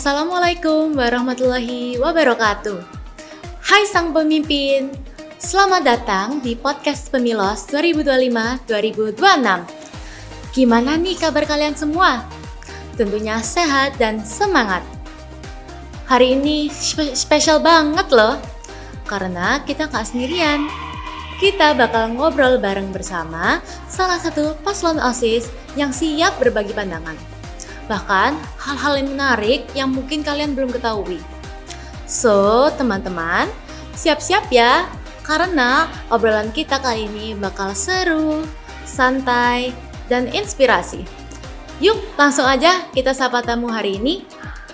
Assalamualaikum warahmatullahi wabarakatuh. Hai sang pemimpin, selamat datang di podcast Pemilos 2025-2026. Gimana nih kabar kalian semua? Tentunya sehat dan semangat. Hari ini spesial banget loh, karena kita gak sendirian. Kita bakal ngobrol bareng bersama salah satu paslon OSIS yang siap berbagi pandangan. Bahkan hal-hal yang menarik yang mungkin kalian belum ketahui. So, teman-teman, siap-siap ya, karena obrolan kita kali ini bakal seru, santai, dan inspirasi. Yuk, langsung aja kita sapa tamu hari ini.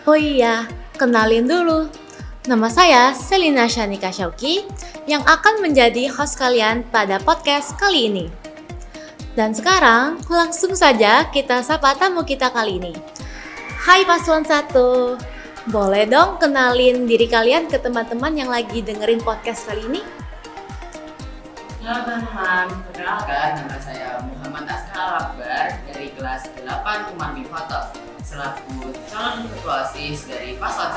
Oh iya, kenalin dulu. Nama saya Selina Shanika Syauki yang akan menjadi host kalian pada podcast kali ini. Dan sekarang langsung saja kita sapa tamu kita kali ini. Hai paslon 1, boleh dong kenalin diri kalian ke teman-teman yang lagi dengerin podcast kali ini? Halo teman-teman, perkenalkan nama saya Muhammad Asnal Akbar dari kelas 8 Uman Bifoto selaku calon ketua OSIS dari paslon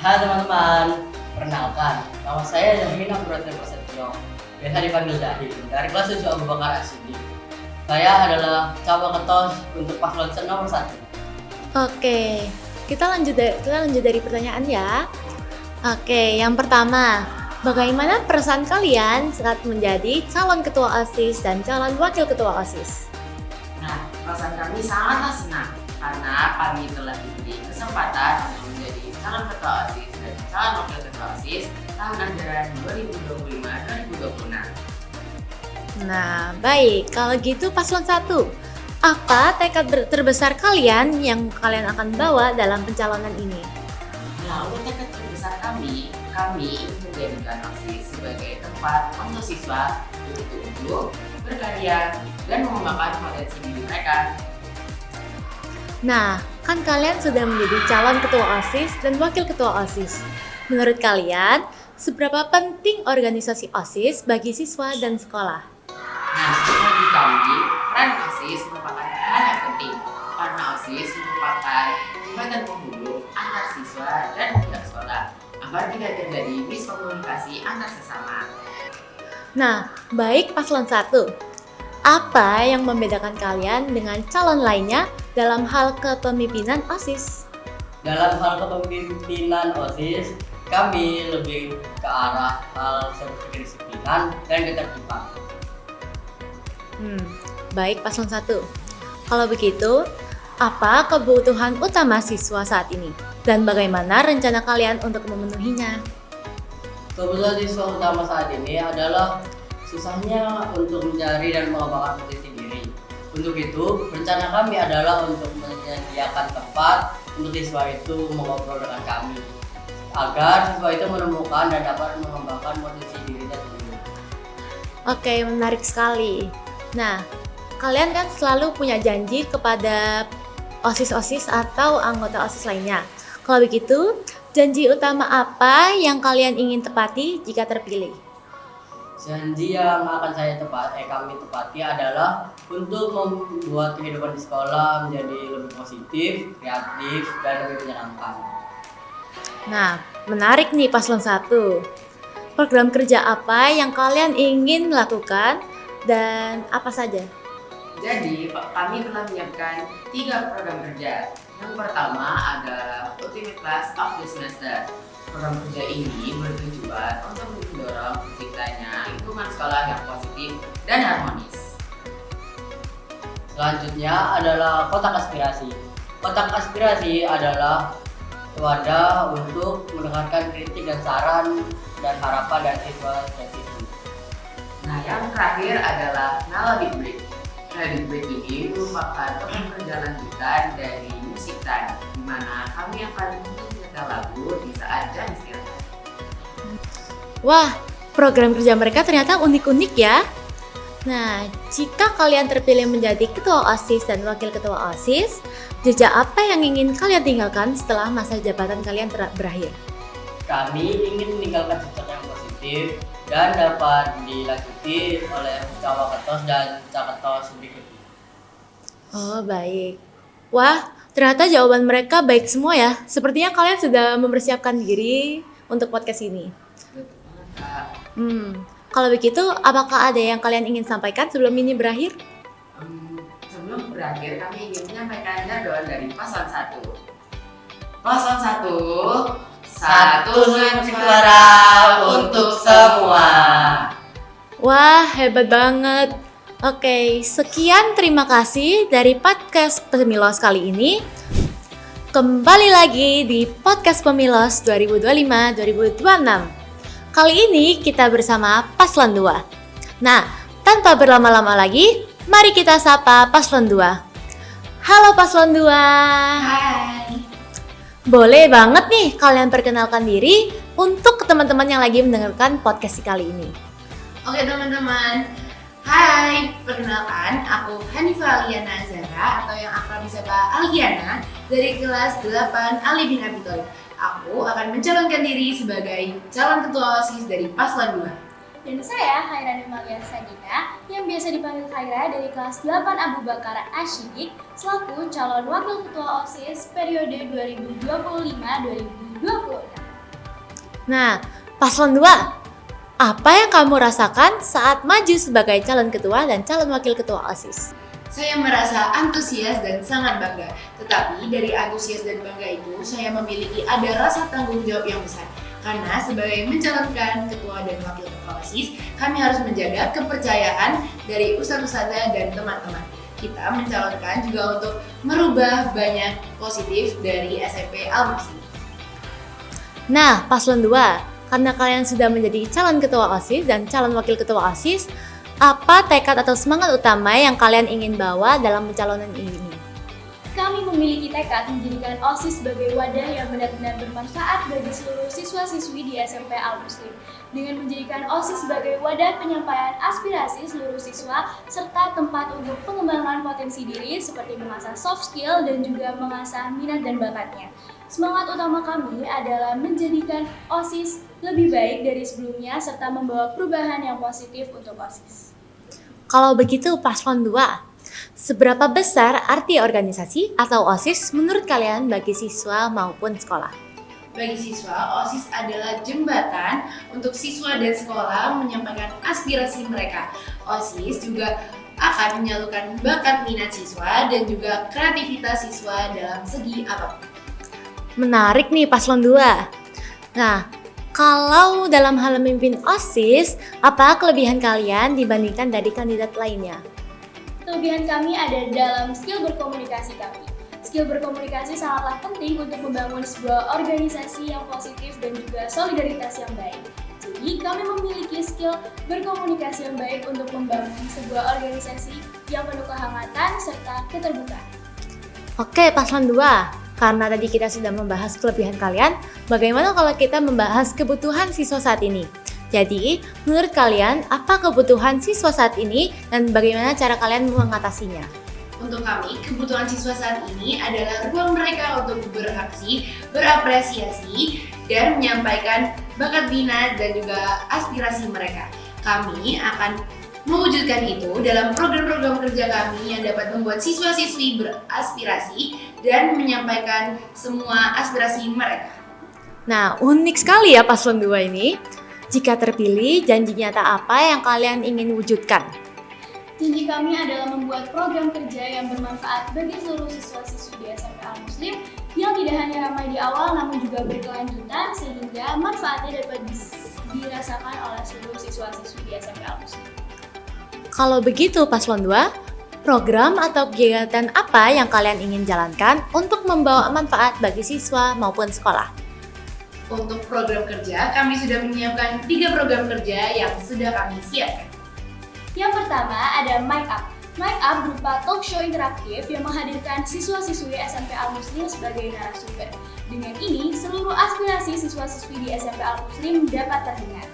1. Hai teman-teman, perkenalkan, nama saya Dahmin Abdurrahman Prasetyo, biasa dipanggil Dahim, dari kelas 7 Abu Bakar As-Siddiq. Saya adalah cawa ketos untuk paslon nomor 1. Oke, kita lanjut dari pertanyaan ya. Oke, yang pertama, bagaimana perasaan kalian saat menjadi calon ketua OSIS dan calon wakil ketua OSIS? Nah, perasaan kami sangatlah senang karena kami telah diberi kesempatan untuk menjadi calon ketua OSIS dan calon wakil ketua OSIS tahun ajaran 2025-2026. Nah, baik. Kalau gitu paslon 1, apa tekad terbesar kalian yang kalian akan bawa dalam pencalonan ini? Nah, untuk tekad terbesar kami ingin menjadikan OSIS sebagai tempat untuk siswa untuk berkarya dan mengembangkan potensi diri mereka. Nah, kan kalian sudah menjadi calon ketua OSIS dan wakil ketua OSIS. Menurut kalian, seberapa penting organisasi OSIS bagi siswa dan sekolah? Nah, bagi kami, peran OSIS merupakan hal yang penting karena OSIS merupakan jembatan penghubung antar siswa dan pihak sekolah agar tidak terjadi miskomunikasi antar sesama. Nah, baik paslon 1, apa yang membedakan kalian dengan calon lainnya dalam hal kepemimpinan OSIS? Dalam hal kepemimpinan OSIS, kami lebih ke arah hal seperti kedisiplinan dan ketertiban. Baik paslon 1. Kalau begitu, apa kebutuhan utama siswa saat ini? Dan bagaimana rencana kalian untuk memenuhinya? Kebutuhan siswa utama saat ini adalah susahnya untuk mencari dan mengembangkan potensi diri. Untuk itu, rencana kami adalah untuk menyediakan tempat untuk siswa itu mengobrol dengan kami, agar siswa itu menemukan dan dapat mengembangkan potensi dirinya sendiri. Oke, menarik sekali. Nah, kalian kan selalu punya janji kepada OSIS-OSIS atau anggota OSIS lainnya. Kalau begitu, janji utama apa yang kalian ingin tepati jika terpilih? Janji yang akan kami tepati adalah untuk membuat kehidupan di sekolah menjadi lebih positif, kreatif, dan lebih menyenangkan. Nah, menarik nih paslon 1. Program kerja apa yang kalian ingin lakukan dan apa saja? Jadi, kami telah menyiapkan 3 program kerja. Yang pertama adalah Ultimate Class of the Semester. Program kerja ini bertujuan untuk mendorong terciptanya lingkungan sekolah yang positif dan harmonis. Selanjutnya adalah kotak aspirasi. Kotak aspirasi adalah wadah untuk mendengarkan kritik dan saran dan harapan dari siswa dan siswi. Nah, yang terakhir adalah Nalabit Break. Nalabit Break ini merupakan program kerja lanjutan dari Musik Time, di mana kami akan menyetel lagu di saat jam istirahat. Wah, program kerja mereka ternyata unik-unik ya. Nah, jika kalian terpilih menjadi ketua OSIS dan wakil ketua OSIS, jejak apa yang ingin kalian tinggalkan setelah masa jabatan kalian berakhir? Kami ingin meninggalkan jejak yang positif dan dapat dilanjuti oleh cawaketos dan caketos berikutnya. Oh, baik. Wah, Ternyata jawaban mereka baik semua ya. Sepertinya kalian sudah mempersiapkan diri untuk podcast ini. Betul banget, Kak. Kalau begitu, apakah ada yang kalian ingin sampaikan sebelum ini berakhir? Sebelum berakhir, kami ingin menyampaikan jargon dari paslon 1. Paslon 1, satukan suara untuk semua. Wah, hebat banget. Oke, sekian terima kasih dari podcast Pemilos kali ini. Kembali lagi di podcast Pemilos 2025-2026. Kali ini kita bersama Paslon 2. Nah, tanpa berlama-lama lagi, mari kita sapa Paslon 2. Halo Paslon 2. Hai. Boleh banget nih kalian perkenalkan diri untuk teman-teman yang lagi mendengarkan podcast kali ini. Oke teman-teman. Hai, perkenalkan aku Hanifah Aliana Zara atau yang akrab disapa Aliana dari kelas 8 Ali bin Abi Thalib. Aku akan mencalonkan diri sebagai calon ketua OSIS dari Paslon 2. Dan saya Hairani Malia Sagina yang biasa dipanggil Haira dari kelas 8 Abu Bakar Asyidik selaku calon wakil ketua OSIS periode 2025-2026. Nah, Paslon 2, apa yang kamu rasakan saat maju sebagai calon ketua dan calon wakil ketua OSIS? Saya merasa antusias dan sangat bangga. Tetapi dari antusias dan bangga itu, saya memiliki ada rasa tanggung jawab yang besar. Karena sebagai mencalonkan ketua dan wakil ketua OSIS, kami harus menjaga kepercayaan dari ustadz-ustadzah dan teman-teman. Kita mencalonkan juga untuk merubah banyak positif dari SMP Al-Muslim. Nah, Paslon 2, karena kalian sudah menjadi calon ketua OSIS dan calon wakil ketua OSIS, apa tekad atau semangat utama yang kalian ingin bawa dalam pencalonan ini? Kami memiliki tekad menjadikan OSIS sebagai wadah yang benar-benar bermanfaat bagi seluruh siswa-siswi di SMP Al-Muslim. Dengan menjadikan OSIS sebagai wadah penyampaian aspirasi seluruh siswa serta tempat untuk pengembangan potensi diri seperti mengasah soft skill dan juga mengasah minat dan bakatnya. Semangat utama kami adalah menjadikan OSIS lebih baik dari sebelumnya serta membawa perubahan yang positif untuk OSIS. Kalau begitu Paslon 2, seberapa besar arti organisasi atau OSIS menurut kalian bagi siswa maupun sekolah? Bagi siswa, OSIS adalah jembatan untuk siswa dan sekolah menyampaikan aspirasi mereka. OSIS juga akan menyalurkan bakat minat siswa dan juga kreativitas siswa dalam segi apapun. Menarik nih Paslon 2. Nah, kalau dalam hal memimpin OSIS, apa kelebihan kalian dibandingkan dari kandidat lainnya? Kelebihan kami ada dalam skill berkomunikasi kami. Skill berkomunikasi sangatlah penting untuk membangun sebuah organisasi yang positif dan juga solidaritas yang baik. Jadi kami memiliki skill berkomunikasi yang baik untuk membangun sebuah organisasi yang penuh kehangatan serta keterbukaan. Oke, Paslon 2. Karena tadi kita sudah membahas kelebihan kalian, bagaimana kalau kita membahas kebutuhan siswa saat ini? Jadi, menurut kalian, apa kebutuhan siswa saat ini dan bagaimana cara kalian mengatasinya? Untuk kami, kebutuhan siswa saat ini adalah ruang mereka untuk beraksi, berapresiasi, dan menyampaikan bakat minat dan juga aspirasi mereka. Kami akan mewujudkan itu dalam program-program kerja kami yang dapat membuat siswa-siswi beraspirasi dan menyampaikan semua aspirasi mereka. Nah, unik sekali ya Paslon 2 ini. Jika terpilih, janji nyata apa yang kalian ingin wujudkan? Janji kami adalah membuat program kerja yang bermanfaat bagi seluruh siswa-siswi di SMP Al-Muslim yang tidak hanya ramai di awal namun juga berkelanjutan sehingga manfaatnya dapat dirasakan oleh seluruh siswa-siswi di SMP Al-Muslim. Kalau begitu Paslon 2, program atau kegiatan apa yang kalian ingin jalankan untuk membawa manfaat bagi siswa maupun sekolah? Untuk program kerja, kami sudah menyiapkan 3 program kerja yang sudah kami siapkan. Yang pertama ada Mic Up. Mic Up berupa talk show interaktif yang menghadirkan siswa-siswi SMP Al-Muslim sebagai narasumber. Dengan ini, seluruh aspirasi siswa-siswi di SMP Al-Muslim dapat terdengar.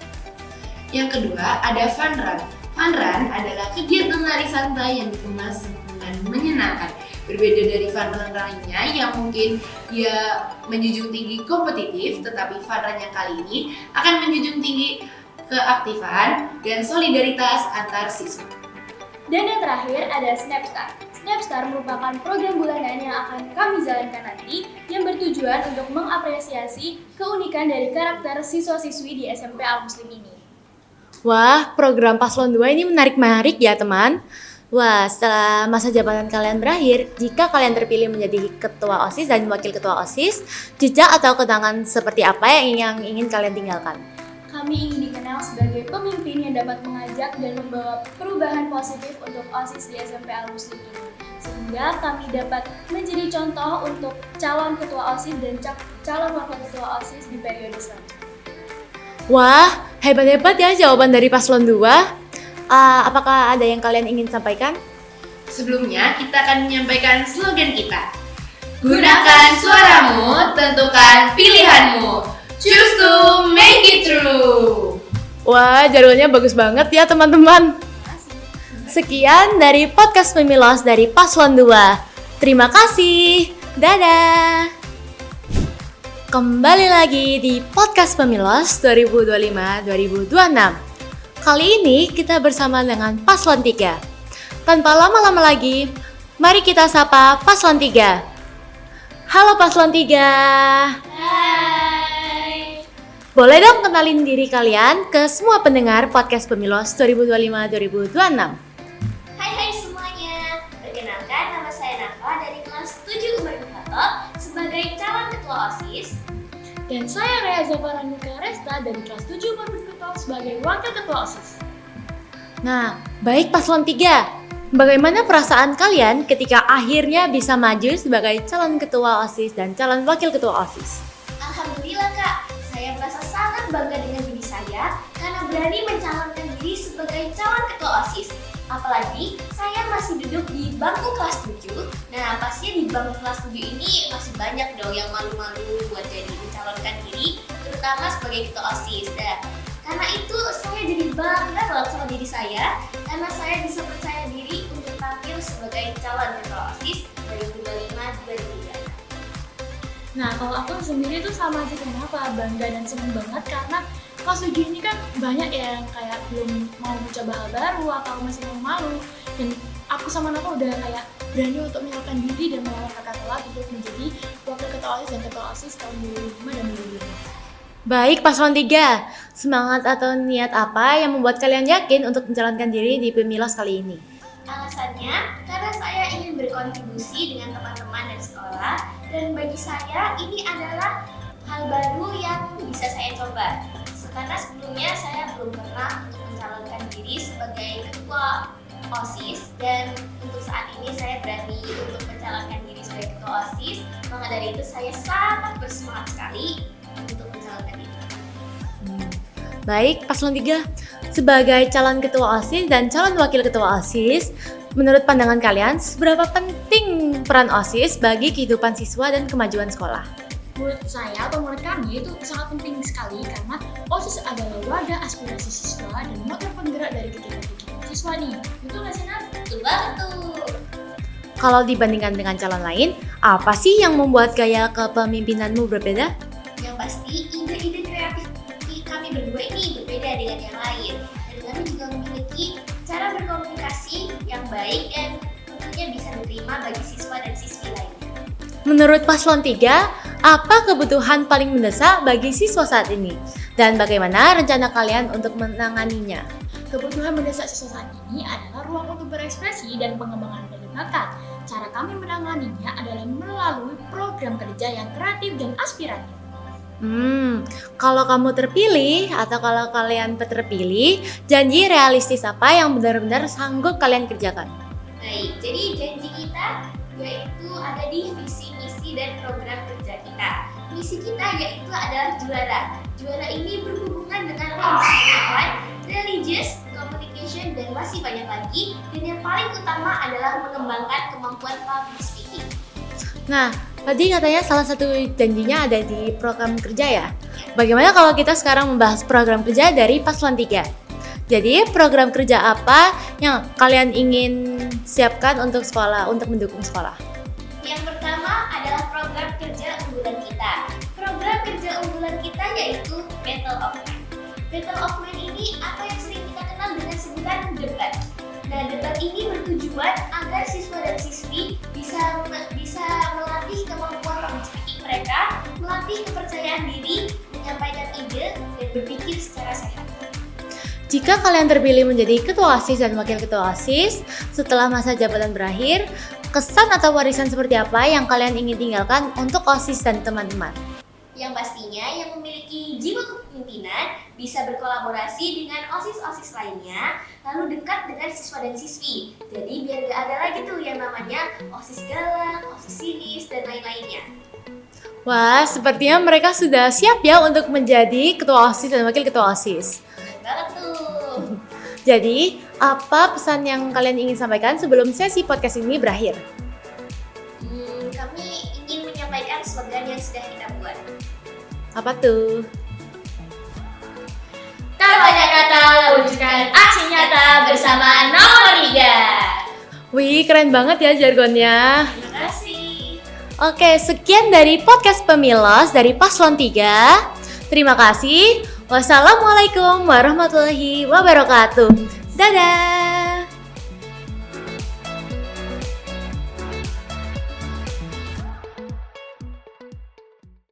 Yang kedua ada Fun Run. Fun Run adalah kegiatan lari santai yang dikemas dengan menyenangkan. Berbeda dari fun run lainnya yang mungkin dia menjunjung tinggi kompetitif, tetapi Fun Run yang kali ini akan menjunjung tinggi keaktifan dan solidaritas antar siswa. Dan yang terakhir ada Snapstart. Snapstar merupakan program bulanan yang akan kami jalankan nanti yang bertujuan untuk mengapresiasi keunikan dari karakter siswa-siswi di SMP Al-Muslim ini. Wah, program Paslon 2 ini menarik-menarik ya teman. Wah, setelah masa jabatan kalian berakhir, jika kalian terpilih menjadi ketua OSIS dan wakil ketua OSIS, jejak atau kenangan seperti apa yang ingin kalian tinggalkan? Kami ingin dikenal sebagai pemimpin yang dapat mengajak dan membawa perubahan positif untuk OSIS di SMP Al-Muslim ini. Sehingga kami dapat menjadi contoh untuk calon ketua OSIS dan calon wakil ketua OSIS di periode selanjutnya. Wah, hebat-hebat ya jawaban dari Paslon 2. Apakah ada yang kalian ingin sampaikan? Sebelumnya, kita akan menyampaikan slogan kita. Gunakan suaramu, tentukan pilihanmu. Choose to make it true. Wah, jadwalnya bagus banget ya teman-teman. Sekian dari podcast Pemilos dari Paslon 2. Terima kasih. Dadah. Kembali lagi di podcast Pemilos 2025-2026. Kali ini kita bersama dengan Paslon 3. Tanpa lama-lama lagi, mari kita sapa Paslon 3. Halo Paslon 3. Hai. Boleh dong kenalin diri kalian ke semua pendengar podcast Pemilos 2025-2026. Hai semuanya, perkenalkan nama saya Nafa dari kelas 7 Umar bin Khattab sebagai calon ketua OSIS. Dan saya Rea Zafaranika Resta dari kelas 7 Umar bin Khattab sebagai wakil ketua OSIS. Nah, baik Paslon 3. Bagaimana perasaan kalian ketika akhirnya bisa maju sebagai calon ketua OSIS dan calon wakil ketua OSIS? Alhamdulillah Kak, saya merasa sangat bangga dengan diri saya karena berani mencalonkan diri sebagai calon ketua OSIS. Apalagi saya masih duduk di bangku kelas 7. Nah, pastinya di bangku kelas 7 ini masih banyak dong yang malu-malu buat jadi mencalonkan diri, terutama sebagai ketua OSIS. Dan karena itu saya jadi bangga banget sama diri saya karena saya bisa percaya diri untuk tampil sebagai calon ketua OSIS 2025-2023. Nah, kalau aku sendiri tuh sama aja kayak apa, bangga dan seneng banget karena kelas 7 ini kan banyak ya yang kayak belum mau mencoba hal baru atau masih malu. Dan aku sama Nafa udah kayak berani untuk menyalurkan diri dan melawan kakak kelas untuk menjadi wakil ketua OSIS dan ketua OSIS tahun 2005 dan 2015. Baik Paslon 3, semangat atau niat apa yang membuat kalian yakin untuk mencalonkan diri di Pemilos kali ini? Alasannya karena saya ingin berkontribusi dengan teman-teman dan sekolah, dan bagi saya ini adalah hal baru yang bisa saya coba. Karena sebelumnya saya belum pernah untuk mencalonkan diri sebagai ketua OSIS, dan untuk saat ini saya berani untuk mencalonkan diri sebagai ketua OSIS. Maka dari itu saya sangat bersemangat sekali untuk mencalonkan diri. Baik Paslon 3, sebagai calon ketua OSIS dan calon wakil ketua OSIS, menurut pandangan kalian seberapa penting peran OSIS bagi kehidupan siswa dan kemajuan sekolah? Menurut saya atau menurut kami itu sangat penting sekali karena OSIS adalah wadah aspirasi siswa dan motor penggerak dari kegiatan-kegiatan siswa nih. Betul nggak sih, Nat? Betul banget tuh. Kalau dibandingkan dengan calon lain, apa sih yang membuat gaya kepemimpinanmu berbeda? Yang pasti ide-ide kreatif kami berdua ini berbeda dengan yang lain, dan kami juga memiliki cara berkomunikasi yang baik dan tentunya bisa diterima bagi siswa dan siswi lainnya. Menurut Paslon 3, apa kebutuhan paling mendesak bagi siswa saat ini? Dan bagaimana rencana kalian untuk menanganinya? Kebutuhan mendesak siswa saat ini adalah ruang untuk berekspresi dan pengembangan dari bakat. Cara kami menanganinya adalah melalui program kerja yang kreatif dan aspiratif. Kalau kamu terpilih atau kalau kalian terpilih, janji realistis apa yang benar-benar sanggup kalian kerjakan? Baik, jadi janji kita yaitu ada di visi, misi, dan program kerja kita. Misi kita yaitu adalah juara. Juara ini berhubungan dengan kehidupan, religious, communication, dan masih banyak lagi. Dan yang paling utama adalah mengembangkan kemampuan public speaking. Nah, tadi katanya salah satu janjinya ada di program kerja ya? Bagaimana kalau kita sekarang membahas program kerja dari Paslon 3? Jadi, program kerja apa yang kalian ingin siapkan untuk sekolah, untuk mendukung sekolah? Yang pertama adalah program kerja unggulan kita. Program kerja unggulan kita yaitu Battle of Mind. Battle of Mind ini apa yang sering kita kenal dengan sebutan debat. Nah, debat ini bertujuan agar siswa dan siswi bisa melatih kemampuan public speaking mereka, melatih kepercayaan diri, menyampaikan ide, dan berpikir secara sehat. Jika kalian terpilih menjadi ketua OSIS dan wakil ketua OSIS, setelah masa jabatan berakhir, kesan atau warisan seperti apa yang kalian ingin tinggalkan untuk OSIS dan teman-teman? Yang pastinya yang memiliki jiwa kepemimpinan bisa berkolaborasi dengan OSIS-OSIS lainnya, lalu dekat dengan siswa dan siswi. Jadi biar gak ada lagi tuh yang namanya OSIS galak, OSIS sinis, dan lain-lainnya. Wah, sepertinya mereka sudah siap ya untuk menjadi ketua OSIS dan wakil ketua OSIS. Bener banget tuh. Jadi, apa pesan yang kalian ingin sampaikan sebelum sesi podcast ini berakhir? Kami ingin menyampaikan slogan yang sudah kita buat. Apa tuh? Tak banyak kata, wujudkan aksi nyata bersama nomor 3. Wih, keren banget ya jargonnya. Terima kasih. Oke, sekian dari podcast Pemilos dari Paslon 3. Terima kasih. Wassalamualaikum warahmatullahi wabarakatuh. Dadah.